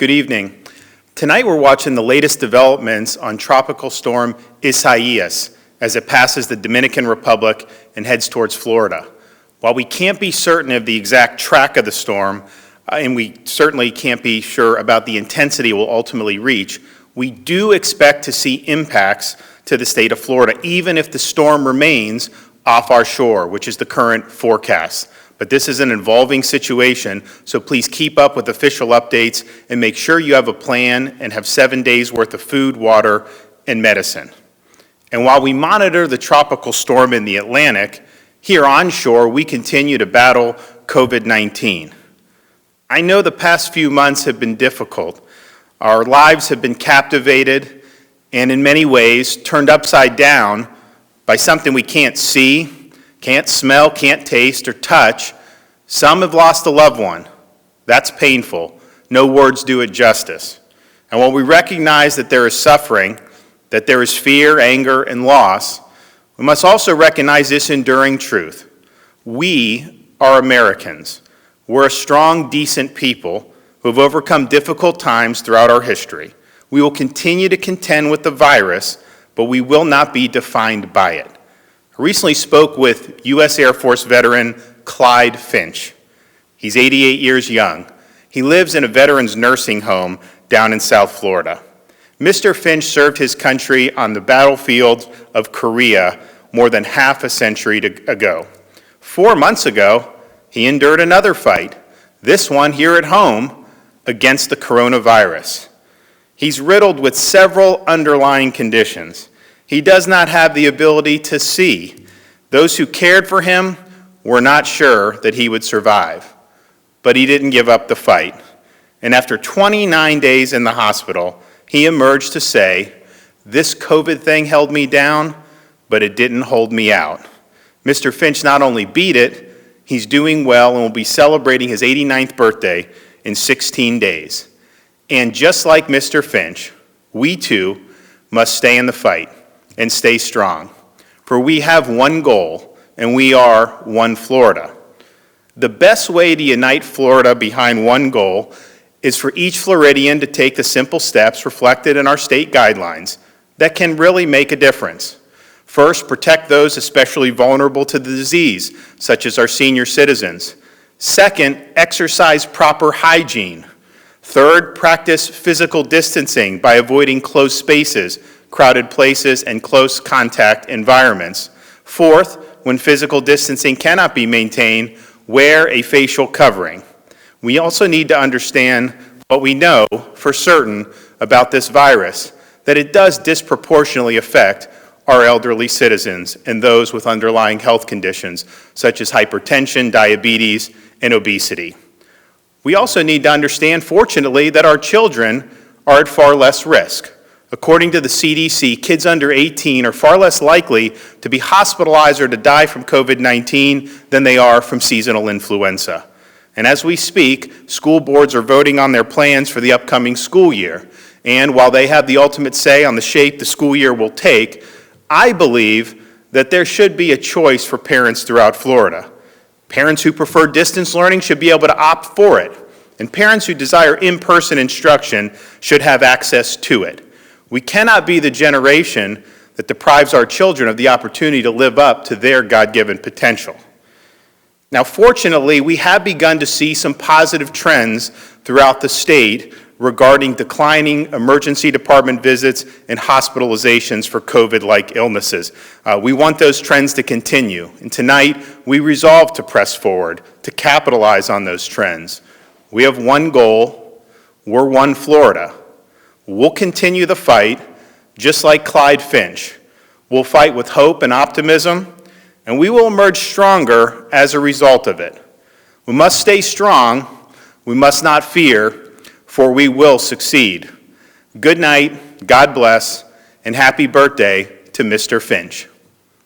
Good evening. Tonight we're watching the latest developments on Tropical Storm Isaias as it passes the Dominican Republic and heads towards Florida. While we can't be certain of the exact track of the storm, and we certainly can't be sure about the intensity it will ultimately reach, we do expect to see impacts to the state of Florida, even if the storm remains off our shore, which is the current forecast. But this is an evolving situation, so please keep up with official updates and make sure you have a plan and have 7 days worth of food, water, and medicine. And while we monitor the tropical storm in the Atlantic, here onshore we continue to battle COVID-19. I know the past few months have been difficult. Our lives have been captivated and in many ways turned upside down by something we can't see, can't smell, can't taste, or touch. Some have lost a loved one. That's painful. No words do it justice. And while we recognize that there is suffering, that there is fear, anger, and loss, we must also recognize this enduring truth. We are Americans. We're a strong, decent people who have overcome difficult times throughout our history. We will continue to contend with the virus, but we will not be defined by it. I recently spoke with U.S. Air Force veteran Clyde Finch. He's 88 years young. He lives in a veterans nursing home down in South Florida. Mr. Finch served his country on the battlefield of Korea more than half a century ago. 4 months ago, he endured another fight, this one here at home, against the coronavirus. He's riddled with several underlying conditions. He does not have the ability to see. Those who cared for him were not sure that he would survive. But he didn't give up the fight. And after 29 days in the hospital, he emerged to say, "This COVID thing held me down, but it didn't hold me out." Mr. Finch not only beat it, he's doing well and will be celebrating his 89th birthday in 16 days. And just like Mr. Finch, we too must stay in the fight and stay strong. For we have one goal, and we are one Florida. The best way to unite Florida behind one goal is for each Floridian to take the simple steps reflected in our state guidelines that can really make a difference. First, protect those especially vulnerable to the disease, such as our senior citizens. Second, exercise proper hygiene. Third, practice physical distancing by avoiding closed spaces, crowded places, and close contact environments. Fourth, when physical distancing cannot be maintained, wear a facial covering. We also need to understand what we know for certain about this virus, that it does disproportionately affect our elderly citizens and those with underlying health conditions, such as hypertension, diabetes, and obesity. We also need to understand, fortunately, that our children are at far less risk. According to the CDC, kids under 18 are far less likely to be hospitalized or to die from COVID-19 than they are from seasonal influenza. And as we speak, school boards are voting on their plans for the upcoming school year. And while they have the ultimate say on the shape the school year will take, I believe that there should be a choice for parents throughout Florida. Parents who prefer distance learning should be able to opt for it. And parents who desire in-person instruction should have access to it. We cannot be the generation that deprives our children of the opportunity to live up to their God-given potential. Now, fortunately, we have begun to see some positive trends throughout the state regarding declining emergency department visits and hospitalizations for COVID-like illnesses. We want those trends to continue. And tonight, we resolve to press forward, to capitalize on those trends. We have one goal. We're one Florida. We'll continue the fight, just like Clyde Finch. We'll fight with hope and optimism, and we will emerge stronger as a result of it. We must stay strong. We must not fear, for we will succeed. Good night, God bless, and happy birthday to Mr. Finch.